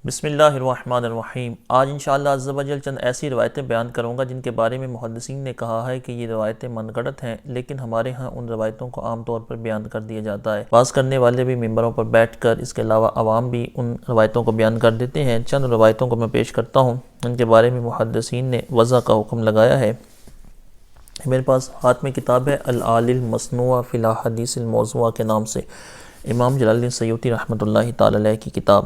بسم اللہ الرحمن الرحیم۔ آج انشاءاللہ عز و جل چند ایسی روایتیں بیان کروں گا جن کے بارے میں محدثین نے کہا ہے کہ یہ روایتیں من گھڑت ہیں، لیکن ہمارے ہاں ان روایتوں کو عام طور پر بیان کر دیا جاتا ہے۔ واعظ کرنے والے بھی ممبروں پر بیٹھ کر، اس کے علاوہ عوام بھی ان روایتوں کو بیان کر دیتے ہیں۔ چند روایتوں کو میں پیش کرتا ہوں، ان کے بارے میں محدثین نے وضع کا حکم لگایا ہے۔ میرے پاس ہاتھ میں کتاب ہے العالی المصنوع فی الاحادیث الموضوعہ کے نام سے، امام جلال الدین سیوطی رحمۃ اللہ تعالی علیہ کی کتاب۔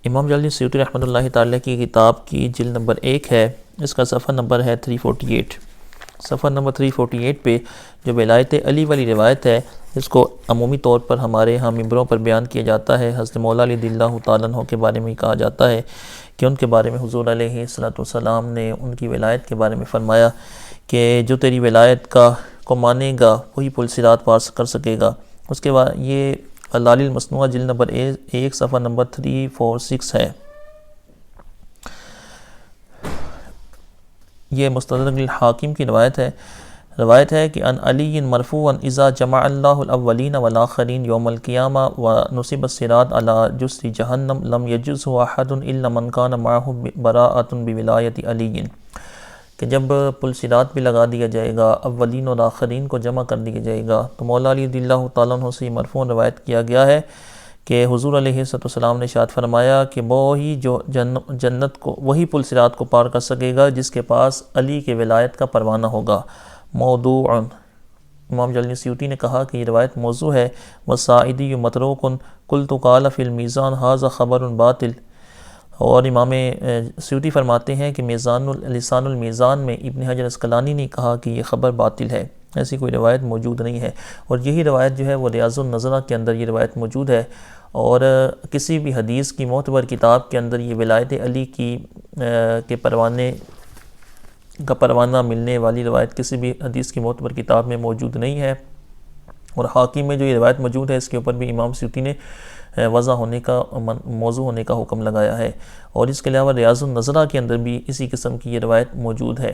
امام جلال الدین سیوطی رحمۃ اللہ تعالی علیہ کی کتاب کی جلد نمبر 1 ہے، اس کا صفحہ نمبر ہے 348۔ صفحہ نمبر 348 پہ جو ولایت علی والی روایت ہے، اس کو عمومی طور پر ہمارے ہاں ممبروں پر بیان کیا جاتا ہے۔ حضرت مولا علی رضی اللہ تعالیٰ عنہ کے بارے میں کہا جاتا ہے کہ ان کے بارے میں حضور علیہ الصلوۃ والسلام نے ان کی ولایت کے بارے میں فرمایا کہ جو تیری ولایت کو مانے گا وہی پل صراط پار کر سکے گا۔ اس کے بعد یہ العالی المصنوع جلد نمبر 1 صفحہ نمبر 346 ہے۔ یہ مستدرک الحاکم کی روایت ہے کہ ان علی مرفوعا اذا جمع اللہ الاولین والآخرین یوم القیامہ ونصب الصراط علی جسر جہنم لم یجزہ احد الا من کان معہ براءۃ بولایت علی، کہ جب پل صراط بھی لگا دیا جائے گا، اولین اور آخرین کو جمع کر دیا جائے گا، تو مولا علی رضی اللہ تعالیٰ عنہ سے مرفوع روایت کیا گیا ہے کہ حضور علیہ السلام نے ارشاد فرمایا کہ وہی جو جنت کو وہی پل صراط کو پار کر سکے گا جس کے پاس علی کے ولایت کا پروانہ ہوگا۔ موضوع، امام جلال سیوطی نے کہا کہ یہ روایت موضوع ہے۔ وَالسَّائِدِيُّ مَتْرُوكٌ قُلْتُ قَالَ فِي الْمِيزَانِ هَذَا خَبَرٌ بَاطِلٌ۔ اور امام سیوطی فرماتے ہیں کہ لسان المیزان میں ابن حجر اسقلانی نے کہا کہ یہ خبر باطل ہے، ایسی کوئی روایت موجود نہیں ہے، اور یہی روایت جو ہے وہ ریاض النظرہ کے اندر یہ روایت موجود ہے، اور کسی بھی حدیث کی معتبر کتاب کے اندر یہ ولایت علی کے پروانہ ملنے والی روایت کسی بھی حدیث کی معتبر کتاب میں موجود نہیں ہے۔ اور حاکم میں جو یہ روایت موجود ہے، اس کے اوپر بھی امام سیوطی نے وضع ہونے کا موضوع ہونے کا حکم لگایا ہے، اور اس کے علاوہ ریاض النظرہ کے اندر بھی اسی قسم کی یہ روایت موجود ہے،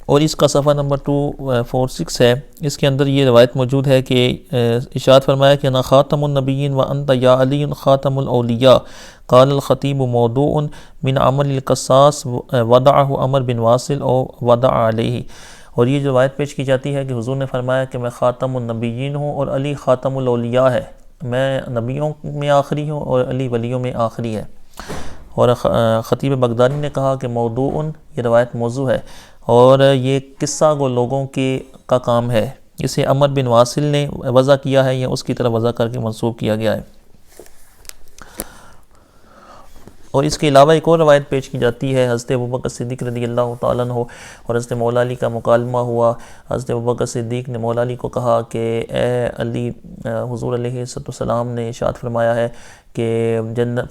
اور اس کا صفحہ نمبر 246 ہے۔ اس کے اندر یہ روایت موجود ہے کہ ارشاد فرمایا کہ انا خاتم النبیین وانت یا علی خاتم الاولیاء، قال الخطیب موضوع من عمل القصاص ودعہ عمر بن واصل او ودع علیہ۔ اور یہ جو روایت پیش کی جاتی ہے کہ حضور نے فرمایا کہ میں خاتم النبیین ہوں اور علی خاتم الاولیاء ہے، میں نبیوں میں آخری ہوں اور علی ولیوں میں آخری ہے۔ اور خطیب بغدادی نے کہا کہ موضوع، یہ روایت موضوع ہے، اور یہ قصہ گو لوگوں کا کام ہے، اسے عمر بن واصل نے وضع کیا ہے یا اس کی طرح وضع کر کے منسوب کیا گیا ہے۔ اور اس کے علاوہ ایک اور روایت پیش کی جاتی ہے، حضرت ابوبکر صدیق رضی اللہ تعالیٰ عنہ اور حضرت مولا علی کا مکالمہ ہوا۔ حضرت ابوبکر صدیق نے مولا علی کو کہا کہ اے علی، حضور علیہ السلام نے ارشاد فرمایا ہے کہ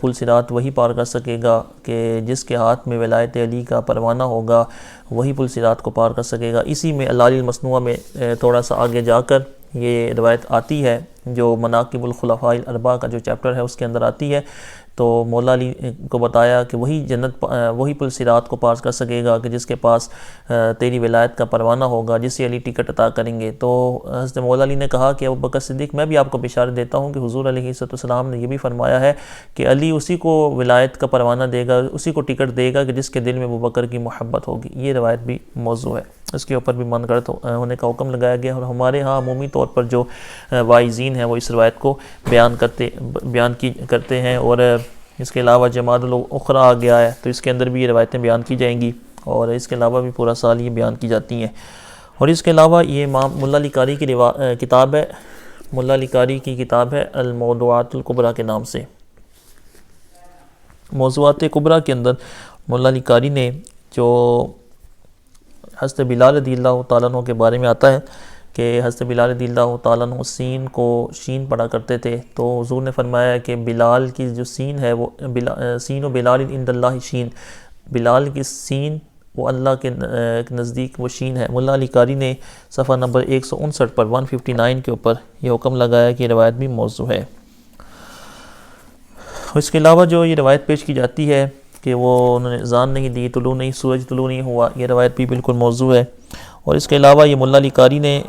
پل صراط وہی پار کر سکے گا کہ جس کے ہاتھ میں ولایت علی کا پروانہ ہوگا، وہی پل صراط کو پار کر سکے گا۔ اسی میں العالی المصنوع میں تھوڑا سا آگے جا کر یہ روایت آتی ہے، جو مناقب الخلفاء الاربعہ کا جو چیپٹر ہے اس کے اندر آتی ہے، تو مولا علی کو بتایا کہ وہی پل صراط کو پار کر سکے گا کہ جس کے پاس تیری ولایت کا پروانہ ہوگا، جسے علی ٹکٹ عطا کریں گے۔ تو حضرت مولا علی نے کہا کہ ابوبکر صدیق، میں بھی آپ کو بشارت دیتا ہوں کہ حضور علیہ السلام نے یہ بھی فرمایا ہے کہ علی اسی کو ولایت کا پروانہ دے گا، اسی کو ٹکٹ دے گا کہ جس کے دل میں ابوبکر کی محبت ہوگی۔ یہ روایت بھی موضوع ہے، اس کے اوپر بھی من گھڑت ہونے کا حکم لگایا گیا، اور ہمارے ہاں عمومی طور پر جو واعظین ہیں وہ اس روایت کو بیان کرتے ہیں، اور اس کے علاوہ جماعت الاخری آ گیا ہے تو اس کے اندر بھی یہ روایتیں بیان کی جائیں گی، اور اس کے علاوہ بھی پورا سال یہ بیان کی جاتی ہیں۔ اور اس کے علاوہ یہ امام ملا علی قاری کی کتاب ہے، ملا علی قاری کی کتاب ہے الموضوعات الکبریٰ کے نام سے۔ موضوعات کبریٰ کے اندر ملا علی قاری نے جو حضرت بلال رضی اللہ تعالیٰ عنہ کے بارے میں آتا ہے کہ حضرت بلال رضی اللہ تعالیٰ عنہ سین کو شین پڑھا کرتے تھے، تو حضور نے فرمایا کہ بلال کی جو سین ہے وہ سین و بلال عند اللہ شین، بلال کی سین وہ اللہ کے نزدیک وہ شین ہے۔ ملا علی قاری نے صفحہ نمبر 159 پر 159 کے اوپر یہ حکم لگایا کہ یہ روایت بھی موضوع ہے۔ اس کے علاوہ جو یہ روایت پیش کی جاتی ہے کہ وہ انہوں نے اذان نہیں دی، سورج طلوع نہیں ہوا، یہ روایت بھی بالکل موضوع ہے۔ اور اس کے علاوہ یہ ملا علی قاری نے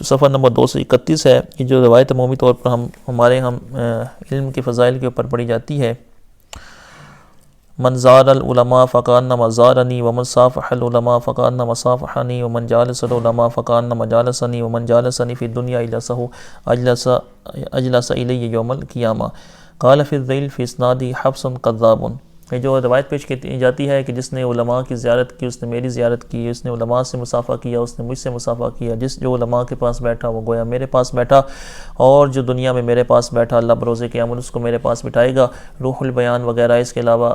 صفحہ نمبر 231 ہے، یہ جو روایت عمومی طور پر ہمارے علم کے فضائل کے اوپر پڑھی جاتی ہے، من زار العلماء فکانما زارنی ومن صافح العلماء فکانما صافحنی ومن جالس العلماء فکانما جالسنی ومن جالسنی فی الدنیا اجلس الی یوم القیامہ۔ قال فی الذیل فی اسنادی حفص کذاب۔ یہ جو روایت پیش کی جاتی ہے کہ جس نے علماء کی زیارت کی اس نے میری زیارت کی، اس نے علماء سے مصافحہ کیا اس نے مجھ سے مصافحہ کیا، جو علماء کے پاس بیٹھا وہ گویا میرے پاس بیٹھا، اور جو دنیا میں میرے پاس بیٹھا اللہ بروز قیامت اس کو میرے پاس بٹھائے گا۔ روح البیان وغیرہ اس کے علاوہ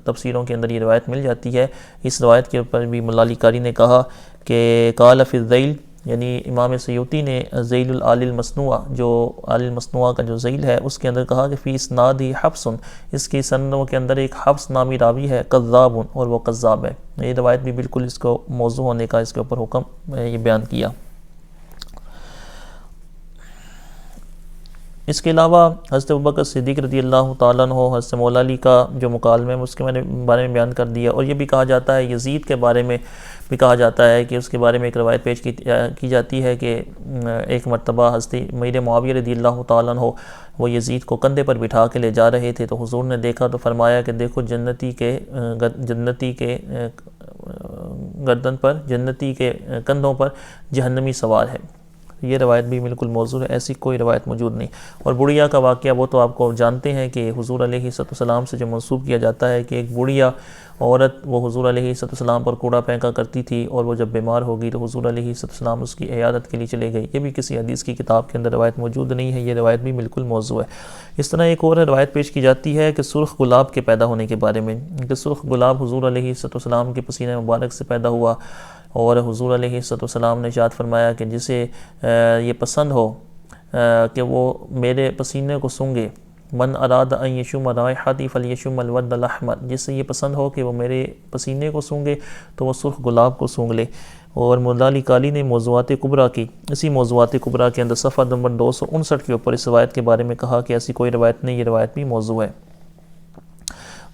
تفسیروں کے اندر یہ روایت مل جاتی ہے۔ اس روایت کے اوپر بھی مولا علی قاری نے کہا کہ قال فی الذیل، یعنی امام سیوطی نے ذیل العال المصنوع، جو عال المصنوع کا جو ذیل ہے اس کے اندر کہا کہ فی اسنادی حفص، اس کی سندوں کے اندر ایک حفص نامی راوی ہے، کذاب، اور وہ کذاب ہے۔ یہ روایت بھی بالکل اس کو موضوع ہونے کا اس کے اوپر حکم یہ بیان کیا۔ اس کے علاوہ حضرت ابوبکر صدیق رضی اللہ تعالیٰ عنہ حضرت مولا علی کا جو مکالمہ ہے اس کے بارے میں بیان کر دیا، اور یہ بھی کہا جاتا ہے یزید کے بارے میں بھی کہا جاتا ہے کہ اس کے بارے میں ایک روایت پیش کی جاتی ہے کہ ایک مرتبہ حضرت امیر معاویہ رضی اللہ تعالیٰ عنہ وہ یزید کو کندھے پر بٹھا کے لے جا رہے تھے، تو حضور نے دیکھا تو فرمایا کہ دیکھو جنتی کے گردن پر، جنتی کے کندھوں پر جہنمی سوار ہے۔ یہ روایت بھی بالکل موضوع ہے، ایسی کوئی روایت موجود نہیں۔ اور بڑھیا کا واقعہ وہ تو آپ کو جانتے ہیں کہ حضور علیہ السلام سے جو منسوب کیا جاتا ہے کہ ایک بڑھیا عورت وہ حضور علیہ السلام پر کوڑا پھینکا کرتی تھی، اور وہ جب بیمار ہو گئی تو حضور علیہ السلام اس کی عیادت کے لیے چلے گئی۔ یہ بھی کسی حدیث کی کتاب کے اندر روایت موجود نہیں ہے، یہ روایت بھی بالکل موضوع ہے۔ اس طرح ایک اور روایت پیش کی جاتی ہے کہ سرخ گلاب کے پیدا ہونے کے بارے میں، کہ سرخ گلاب حضور علیہ السلام کے پسینہ مبارک سے پیدا ہوا، اور حضور علیہ السلام نے ارشاد فرمایا کہ جسے یہ پسند ہو کہ وہ میرے پسینے کو سونگے، من اراد ان یشم رائحتی فلیشم الورد الاحمر، جس سے یہ پسند ہو کہ وہ میرے پسینے کو سونگے تو وہ سرخ گلاب کو سونگ لے۔ اور مولا علی قاری نے موضوعات کبریٰ کی، اسی موضوعات کبریٰ کے اندر صفحہ نمبر 259 کے اوپر اس روایت کے بارے میں کہا کہ ایسی کوئی روایت نہیں، یہ روایت بھی موضوع ہے۔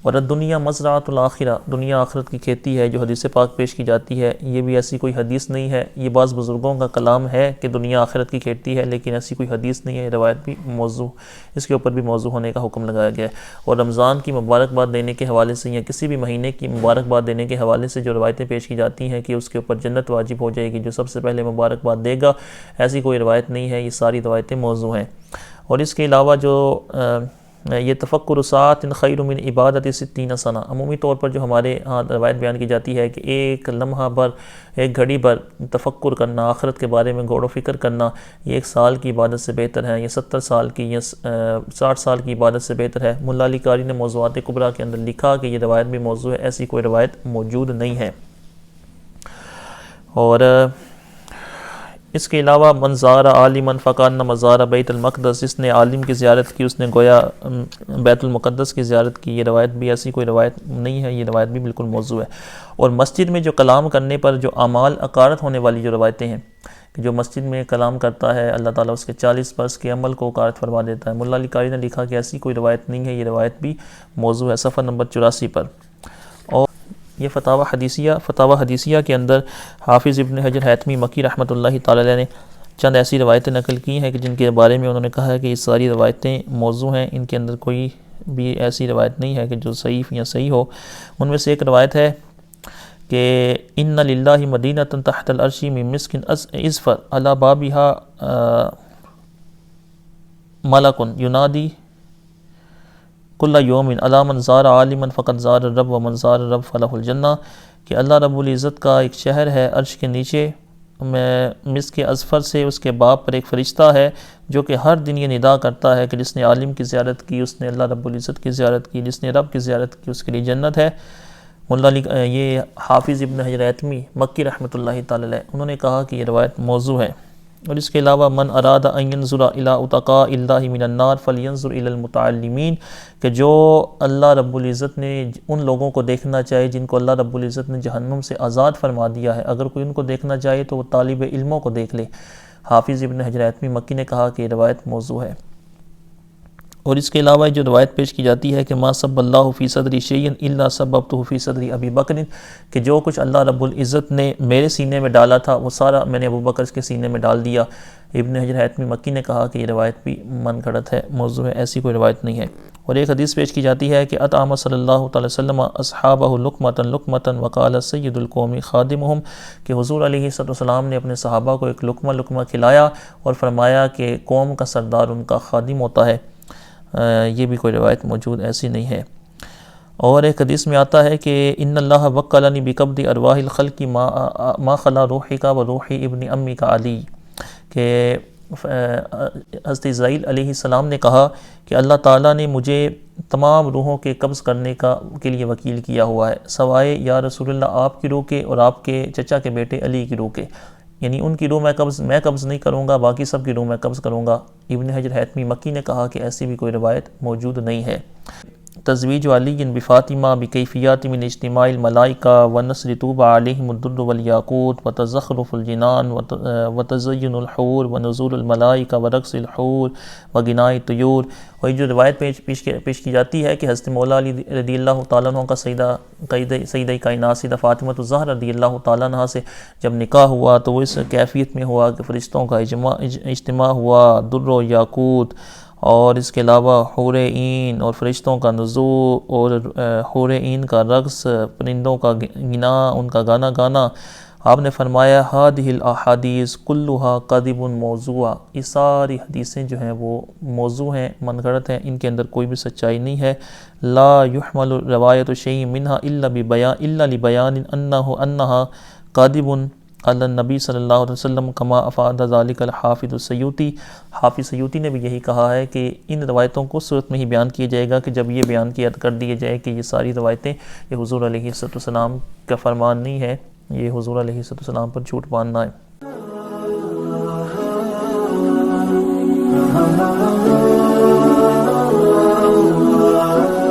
اور الدنیا مزرعۃ الاخرہ، دنیا آخرت کی کھیتی ہے جو حدیث پاک پیش کی جاتی ہے، یہ بھی ایسی کوئی حدیث نہیں ہے۔ یہ بعض بزرگوں کا کلام ہے کہ دنیا آخرت کی کھیتی ہے، لیکن ایسی کوئی حدیث نہیں ہے، روایت بھی موضوع، اس کے اوپر بھی موضوع ہونے کا حکم لگایا گیا ہے۔ اور رمضان کی مبارکباد دینے کے حوالے سے یا کسی بھی مہینے کی مبارکباد دینے کے حوالے سے جو روایتیں پیش کی جاتی ہیں کہ اس کے اوپر جنت واجب ہو جائے گی جو سب سے پہلے مبارکباد دے گا، ایسی کوئی روایت نہیں ہے، یہ ساری روایتیں موضوع ہیں۔ اور اس کے علاوہ جو یہ تفکر ساعۃ خیر من عبادت 60 سنہ، عمومی طور پر جو ہمارے ہاں روایت بیان کی جاتی ہے کہ ایک لمحہ بھر، ایک گھڑی بھر تفکر کرنا، آخرت کے بارے میں غور و فکر کرنا، یہ 1 سال کی عبادت سے بہتر ہے، یا 70 سال کی یا 60 سال کی عبادت سے بہتر ہے۔ مولا علی قاری نے موضوعات کبریٰ کے اندر لکھا کہ یہ روایت بھی موضوع ہے، ایسی کوئی روایت موجود نہیں ہے۔ اور اس کے علاوہ من زار عالما فکانما زار بیت المقدس، جس نے عالم کی زیارت کی اس نے گویا بیت المقدس کی زیارت کی، یہ روایت بھی ایسی کوئی روایت نہیں ہے، یہ روایت بھی بالکل موضوع ہے۔ اور مسجد میں جو کلام کرنے پر جو اعمال اکارت ہونے والی جو روایتیں ہیں کہ جو مسجد میں کلام کرتا ہے اللہ تعالیٰ اس کے 40 برس کے عمل کو اکارت فرما دیتا ہے، مولا علی قاری نے لکھا کہ ایسی کوئی روایت نہیں ہے، یہ روایت بھی موضوع ہے، صفحہ نمبر 84 پر۔ اور یہ فتاوی حدیثیہ کے اندر حافظ ابن حجر حیتمی مکی رحمۃ اللہ تعالی علیہ نے چند ایسی روایتیں نقل کی ہیں کہ جن کے بارے میں انہوں نے کہا ہے کہ یہ ساری روایتیں موضوع ہیں، ان کے اندر کوئی بھی ایسی روایت نہیں ہے کہ جو ضعیف یا صحیح ہو۔ ان میں سے ایک روایت ہے کہ ان للہ مدینۃ تحت العرش من مسک اذفر علی بابها ملک ینادی کل یوم علی من زار عالما فقد زار الرب ومن زار الرب فلہ الجنہ، کہ اللہ رب العزت کا ایک شہر ہے عرش کے نیچے میں مسک اذفر سے، اس کے باب پر ایک فرشتہ ہے جو کہ ہر دن یہ ندا کرتا ہے کہ جس نے عالم کی زیارت کی اس نے اللہ رب العزت کی زیارت کی، جس نے رب کی زیارت کی اس کے لیے جنت ہے۔ یہ حافظ ابن حجر حیتمی مکی رحمۃ اللہ تعالی علیہ انہوں نے کہا کہ یہ روایت موضوع ہے۔ اور اس کے علاوہ من اراد ان ينظر الى اتقاء اللہ من النار فلینظر الى المتعلمین، کہ جو اللہ رب العزت نے ان لوگوں کو دیکھنا چاہے جن کو اللہ رب العزت نے جہنم سے آزاد فرما دیا ہے، اگر کوئی ان کو دیکھنا چاہے تو وہ طالب علموں کو دیکھ لے۔ حافظ ابن حجر حیتمی مکی نے کہا کہ یہ روایت موضوع ہے۔ اور اس کے علاوہ جو روایت پیش کی جاتی ہے کہ ما صب اللہ فی صدری شیئا الا صببتہ فی صدری ابی بکر، کہ جو کچھ اللہ رب العزت نے میرے سینے میں ڈالا تھا وہ سارا میں نے ابو بکر کے سینے میں ڈال دیا۔ ابن حجر حیتمی مکی نے کہا کہ یہ روایت بھی من گھڑت ہے، موضوع ہے، ایسی کوئی روایت نہیں ہے۔ اور ایک حدیث پیش کی جاتی ہے کہ اطعم صلی اللہ تعالی وسلم اصحابہ لقمۃ لقمۃ وقال سید القوم خادمہم، کہ حضور علیہ السلام نے اپنے صحابہ کو ایک لقمہ لقمہ کھلایا اور فرمایا کہ قوم کا سردار ان کا خادم ہوتا ہے۔ یہ بھی کوئی روایت موجود ایسی نہیں ہے۔ اور ایک حدیث میں آتا ہے کہ ان اللہ وکلنی بقبض ارواح الخلق ما خلا روحی کا و روحی ابن امی کا علی، کہ حضرت اسرائیل علیہ السلام نے کہا کہ اللہ تعالیٰ نے مجھے تمام روحوں کے قبض کرنے کے لیے وکیل کیا ہوا ہے، سوائے یا رسول اللہ آپ کی روح کے اور آپ کے چچا کے بیٹے علی کی روح کے، یعنی ان کی روح میں قبض نہیں کروں گا، باقی سب کی روح میں قبض کروں گا۔ ابن حجر حیتمی مکی نے کہا کہ ایسی بھی کوئی روایت موجود نہیں ہے۔ تزویج علی بفاطمہ بکیفیات من اجتماع الملائکہ ونصر طوبى علیہم الدر والیاقوت وتزخرف الجنان وتزین الحور ونزول الملائکہ ورقص الحور وغناء الطیور۔ اور یہ جو روایت پیش کی جاتی ہے کہ حضرت مولا علی رضی اللہ تعالیٰ عنہ کا سیدہ کائنات سیدہ فاطمہ الزہرا رضی اللہ تعالیٰ عنہ سے جب نکاح ہوا تو وہ اس کیفیت میں ہوا کہ فرشتوں کا اجتماع ہوا، در و یاقوت، اور اس کے علاوہ حور عین اور فرشتوں کا نزول اور حور عین کا رقص، پرندوں کا غنا، ان کا گانا گانا۔ آپ نے فرمایا ہادہ الاحادیث کلھا کذب موضوع، یہ ساری حدیثیں جو ہیں وہ موضوع ہیں، من گھڑت ہیں، ان کے اندر کوئی بھی سچائی نہیں ہے۔ لا یحمل روایت شیء منہا الا لبیان انہا کاذب علی النبی صلی اللہ علیہ وسلم کما افاد ذلک الحافظ السیوطی۔ حافظ سیوطی نے بھی یہی کہا ہے کہ ان روایتوں کو صورت میں ہی بیان کیا جائے گا کہ جب یہ بیان کر دیے جائے کہ یہ ساری روایتیں یہ حضور علیہ السلام کا فرمان نہیں ہے، یہ حضور علیہ السلام پر جھوٹ باندھنا ہے۔